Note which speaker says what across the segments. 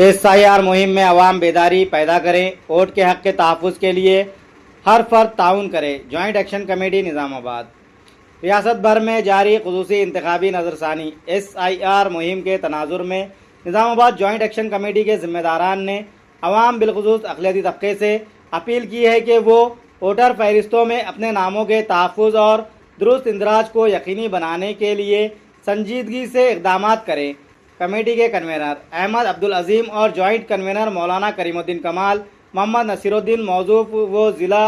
Speaker 1: SIR मुहिम में अवाम बेदारी पैदा करें, वोट के हक़ के तहफ़्फ़ुज़ के लिए हर फर्द ताउन करे। Joint action committee Nizamabad. रियासत भर में जारी ख़ुसूसी इंतखाबी नज़रसानी SIR मुहिम के तनाजुर में निज़ामाबाद जॉइंट एक्शन कमेटी के ज़िम्मेदारान ने अवाम बिलख़ुसूस अक़लियती तबके से अपील की है कि वो वोटर फ़हरिस्तों में अपने नामों के तहफ़्फ़ुज़ और दुरुस्त इंदराज को यकीनी बनाने के लिए संजीदगी से इक़दाम करें। कमेटी के कन्वेनर अहमद अब्दुल अज़ीम और जॉइंट कन्वेनर मौलाना करीमुद्दीन कमाल, मोहम्मद नसीरुद्दीन मौजूफ़ व ज़िला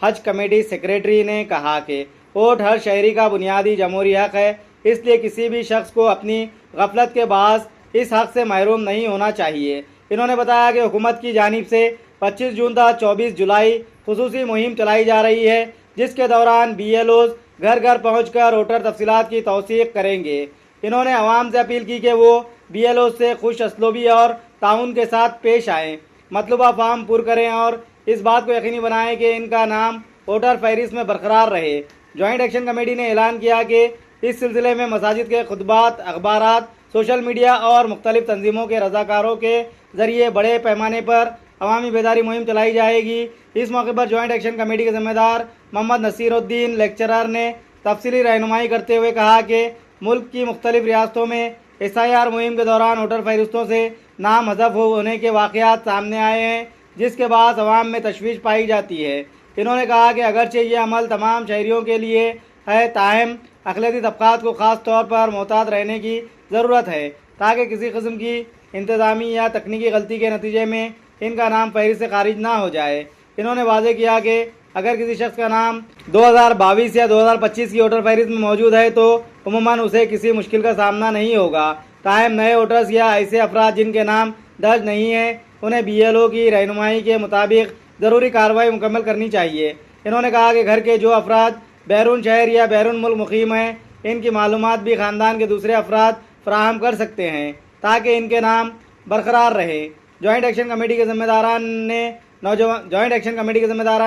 Speaker 1: हज कमेटी सेक्रेटरी ने कहा कि वोट हर शहरी का बुनियादी जमहूरी हक़ है, इसलिए किसी भी शख्स को अपनी गफलत के बास इस हक़ से महरूम नहीं होना चाहिए। इन्होंने बताया कि हुकूमत की जानिब से 25 जून तक 24 जुलाई खुसूसी मुहिम चलाई जा रही है, जिसके दौरान BLOs घर घर पहुँचकर वोटर तफसीलात की तौसीक़ करेंगे। इन्होंने अवाम से अपील की कि वो BLOs से खुश असलोबी और ताउन के साथ पेश आएँ, मतलूबा फार्म पुर करें और इस बात को यकीनी बनाएं कि इनका नाम वोटर फहरिस्त में बरकरार रहे। जॉइंट एक्शन कमेटी ने ऐलान किया कि इस सिलसिले में मसाजिद के खुतबात, अखबारात, सोशल मीडिया और मुख्तलिफ तंजीमों के रज़ाकारों के ज़रिए बड़े पैमाने पर अवामी बेदारी मुहिम चलाई जाएगी। इस मौके पर जॉइंट एक्शन कमेटी के ज़िम्मेदार मोहम्मद नसीरुद्दीन लेक्चरर ने तफसीली रहनुमाई करते हुए कहा कि मुल्क की मुख्तलिफ रियासतों में SIR मुहिम के दौरान वोटर फहरिस्तों से नाम हज़फ होने के वाक़यात सामने आए हैं, जिसके बाद अवाम में तशवीश पाई जाती है। इन्होंने कहा कि अगरचे ये अमल तमाम शहरियों के लिए है, ताहम अक़लियती तबक़ात को ख़ास तौर पर मोहतात रहने की ज़रूरत है ताकि किसी किस्म की इंतज़ामी या तकनीकी गलती के नतीजे में इनका नाम फहरिस्त से खारिज ना हो जाए। इन्होंने वाज़ेह किया कि अगर किसी शख्स का नाम 2022 या 2025 की वोटर फहरिस्त में मौजूद है तो उमूमन उसे किसी मुश्किल का सामना नहीं होगा। ताहम नए वोटर्स या ऐसे अफराद जिनके नाम दर्ज नहीं है, उन्हें BLO की रहनुमाई के मुताबिक ज़रूरी कार्रवाई मुकम्मल करनी चाहिए। इन्होंने कहा कि घर के जो अफराद बैरून शहर या बैरून मुल्क मुकीम हैं, इनकी मालूमात भी ख़ानदान के दूसरे अफराद फराहम कर सकते हैं ताकि इनके नाम बरकरार रहे। जॉइंट एक्शन कमेटी के ज़िम्मेदारान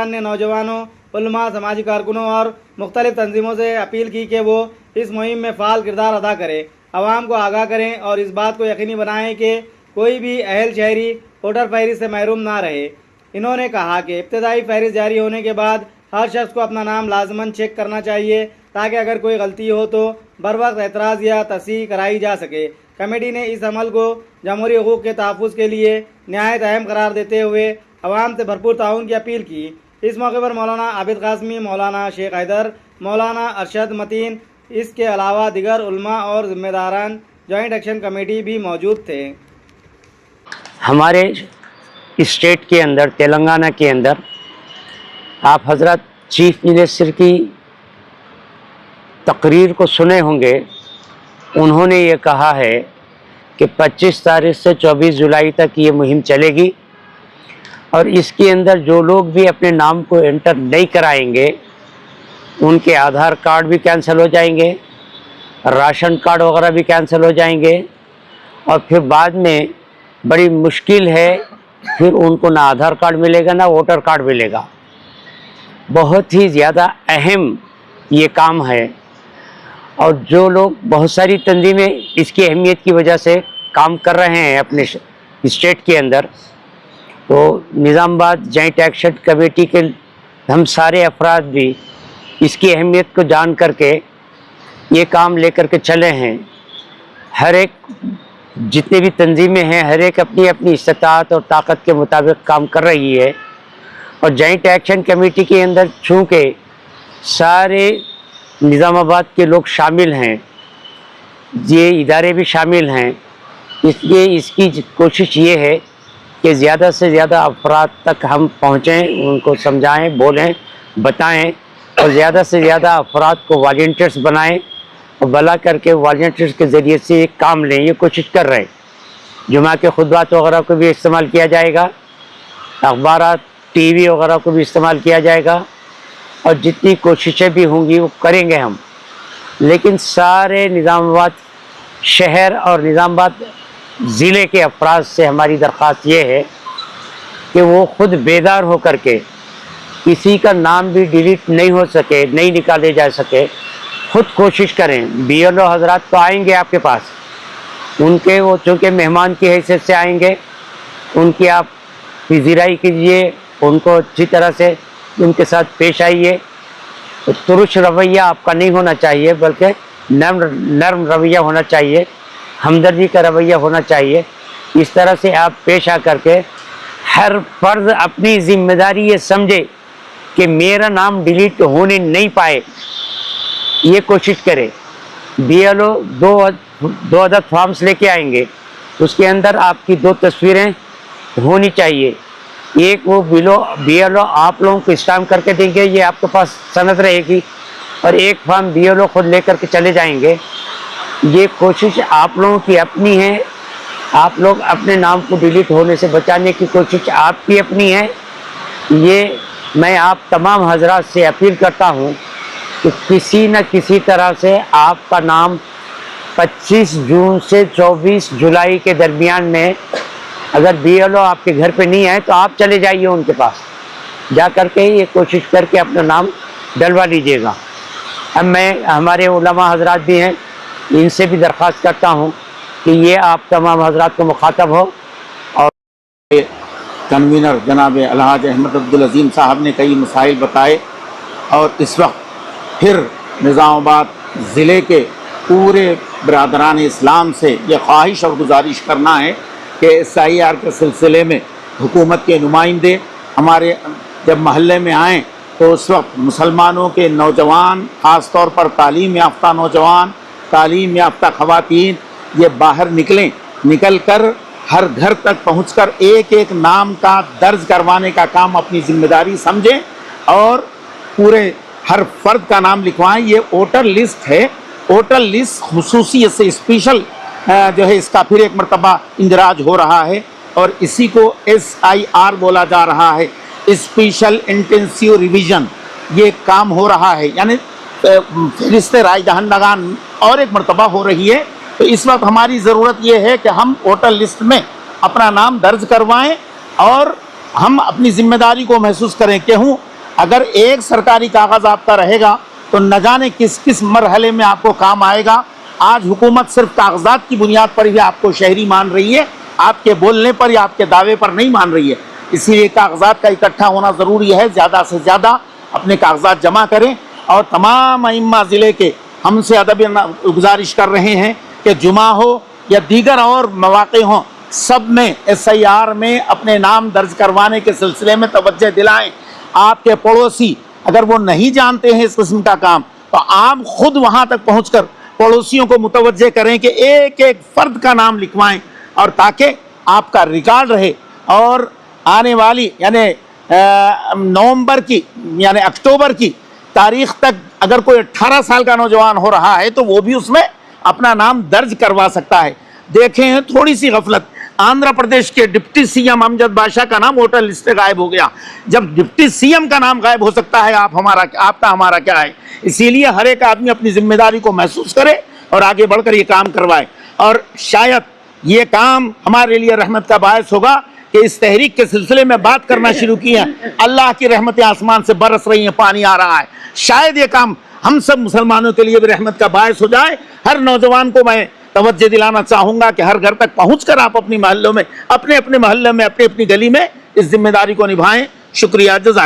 Speaker 1: ने नौजवानों, उलमा, समाजी कारकुनों और मुख्तलिफ तंजीमों से अपील की कि वो इस मुहिम में फ़ाल किरदार अदा करें, आवाम को आगाह करें और इस बात को यकीनी बनाएं कि कोई भी अहल शहरी वोटर फहरिस्त से महरूम ना रहे। इन्होंने कहा कि इब्तदाई फहरिस्त जारी होने के बाद हर शख्स को अपना नाम लाजमन चेक करना चाहिए ताकि अगर कोई गलती हो तो बर वक्त एतराज़ या तस्हीह कराई जा सके। कमेटी ने इस अमल को जमहूरी हकूक़ के तहफ़्फ़ुज़ के लिए नहायत अहम करार देते हुए अवाम से भरपूर ताउन की अपील की। इस मौके पर मौलाना आबिद कासमी, मौलाना शेख हैदर, मौलाना अरशद मतीन, इसके अलावा दिगर उलमा और ज़िम्मेदारान जॉइंट एक्शन कमेटी भी मौजूद थे।
Speaker 2: हमारे स्टेट के अंदर, तेलंगाना के अंदर, आप हज़रत चीफ मिनिस्टर की तकरीर को सुने होंगे। उन्होंने ये कहा है कि 25 तारीख से 24 जुलाई तक ये मुहिम चलेगी और इसके अंदर जो लोग भी अपने नाम को एंटर नहीं कराएंगे उनके आधार कार्ड भी कैंसिल हो जाएंगे, राशन कार्ड वगैरह भी कैंसिल हो जाएंगे और फिर बाद में बड़ी मुश्किल है, फिर उनको ना आधार कार्ड मिलेगा ना वोटर कार्ड मिलेगा। बहुत ही ज़्यादा अहम ये काम है और जो लोग, बहुत सारी तंजीमें इसकी अहमियत की वजह से काम कर रहे हैं अपने स्टेट के अंदर। तो निज़ामाबाद जॉइंट एक्शन कमेटी के हम सारे अफराद भी इसकी अहमियत को जान करके ये काम लेकर के चले हैं। हर एक जितने भी तंजीमें हैं, हर एक अपनी अपनी इस्तात और ताकत के मुताबिक काम कर रही है और जॉइंट एक्शन कमेटी के अंदर चूँकि सारे निज़ामाबाद के लोग शामिल हैं, ये इदारे भी शामिल हैं, इसलिए इसकी कोशिश ये है कि ज़्यादा से ज़्यादा अफराद तक हम पहुँचें, उनको समझाएं, बोलें, बताएं और ज़्यादा से ज़्यादा अफराद को वॉलंटियर्स बनाएं और भला करके वॉलंटियर्स के ज़रिए से ये काम लें। ये कोशिश कर रहे हैं। जुमा के खुतबात वगैरह को भी इस्तेमाल किया जाएगा, अखबारात, TV वगैरह को भी इस्तेमाल किया जाएगा और जितनी कोशिशें भी होंगी वो करेंगे हम। लेकिन सारे निज़ामाबाद शहर और निज़ामाबाद ज़िले के अफराद से हमारी दरख्वास्त ये है कि वो ख़ुद बेदार हो कर के किसी का नाम भी डिलीट नहीं हो सके, नहीं निकाले जा सके, खुद कोशिश करें। BLO हजरात तो आएंगे आपके पास, उनके वो चूँकि मेहमान की हैसियत से आएंगे उनकी आप पजीराई कीजिए, उनको अच्छी तरह से उनके साथ पेश आइए। तुरुष रवैया आपका नहीं होना चाहिए, बल्कि नर्म रवैया होना चाहिए, हमदर्दी का रवैया होना चाहिए। इस तरह से आप पेश आ करके हर फर्द अपनी जिम्मेदारी ये समझे कि मेरा नाम डिलीट होने नहीं पाए, ये कोशिश करें। BLO दो अदद फॉर्म्स लेके आएंगे, उसके अंदर आपकी 2 तस्वीरें होनी चाहिए। एक वो BLO आप लोगों को स्टाम्प करके देंगे, ये आपके पास सनद रहेगी, और एक फॉर्म BLO खुद लेकर के चले जाएंगे। ये कोशिश आप लोगों की अपनी है, आप लोग अपने नाम को डिलीट होने से बचाने की कोशिश आपकी अपनी है। ये मैं आप तमाम हजरात से अपील करता हूँ कि किसी न किसी तरह से आपका नाम 25 जून से 24 जुलाई के दरमियान में अगर BLO आपके घर पे नहीं आए तो आप चले जाइए उनके पास, जा करके ये कोशिश करके अपना नाम डलवा लीजिएगा। अब मैं हमारे उलमा हजरात भी हैं, इनसे भी दरख्वास्त करता हूँ कि ये आप तमाम हजरात को मुखातब हो। और
Speaker 3: कन्वीनर जनाब अलहाज अहमद अब्दुल अज़ीम साहब ने कई मसाइल बताए, और इस वक्त फिर निज़ामाबाद ज़िले के पूरे बरादरान इस्लाम से ये ख्वाहिश और गुजारिश करना है कि SIR के सिलसिले में हुकूमत के नुमाइंदे हमारे जब महल्ले में आएँ तो उस वक्त मुसलमानों के नौजवान, ख़ास तौर पर तालीम याफ्ता नौजवान, तालीम याफ्ता ख़वातीन, ये बाहर निकल कर हर घर तक पहुंचकर एक एक नाम का दर्ज करवाने का काम अपनी जिम्मेदारी समझें और पूरे हर फर्द का नाम लिखवाएं। ये वोटर लिस्ट है, वोटर लिस्ट खुसूसियत से स्पेशल जो है इसका फिर एक मरतबा इंदराज हो रहा है, और इसी को SIR बोला जा रहा है, स्पेशल इंटेंसिव रिवीजन। ये काम हो रहा है, यानी फहरिस्त राय दहंदगान और एक मरतबा हो रही है। तो इस वक्त हमारी ज़रूरत ये है कि हम वोटर लिस्ट में अपना नाम दर्ज करवाएं और हम अपनी ज़िम्मेदारी को महसूस करें। क्यों, अगर एक सरकारी कागज़ आपका रहेगा तो न जाने किस किस मरहले में आपको काम आएगा। आज हुकूमत सिर्फ कागजात की बुनियाद पर ही आपको शहरी मान रही है, आपके बोलने पर या आपके दावे पर नहीं मान रही है। इसीलिए कागजात का इकट्ठा होना ज़रूरी है। ज़्यादा से ज़्यादा अपने कागजात जमा करें, और तमाम अइम्मा ज़िले के हमसे अदब गुजारिश कर रहे हैं कि जुमा हो या दीगर और मौक़े हों, सब में SIR में अपने नाम दर्ज करवाने के सिलसिले में तवज्जो दिलाएं। आपके पड़ोसी अगर वो नहीं जानते हैं इस किस्म का काम, तो आप खुद वहाँ तक पहुँचकर पड़ोसियों को मुतवज्जे करें कि एक एक फ़र्द का नाम लिखवाएं, और ताकि आपका रिकॉर्ड रहे। और आने वाली यानी नवंबर की यानी अक्टूबर की तारीख तक अगर कोई 18 साल का नौजवान हो रहा है तो वो भी उसमें अपना नाम दर्ज करवा सकता है। देखें थोड़ी सी गफलत, आंध्र प्रदेश के डिप्टी CM अमजद बादशाह का नाम वोटर लिस्ट से गायब हो गया। जब डिप्टी CM का नाम गायब हो सकता है, आपका हमारा क्या है। इसीलिए हर एक आदमी अपनी जिम्मेदारी को महसूस करे और आगे बढ़कर ये काम करवाए, और शायद ये काम हमारे लिए रहमत का बायस होगा कि इस तहरीक के सिलसिले में बात करना शुरू की है। अल्लाह की रहमतें आसमान से बरस रही हैं, पानी आ रहा है। शायद ये काम हम सब मुसलमानों के लिए भी रहमत का बायस हो जाए। हर नौजवान को मैं तवज्जो दिलाना चाहूँगा कि हर घर तक पहुँचकर आप अपनी महल्लों में, अपने अपने महल्ले में, अपनी अपनी गली में इस जिम्मेदारी को निभाएं। शुक्रिया, जज़ाक।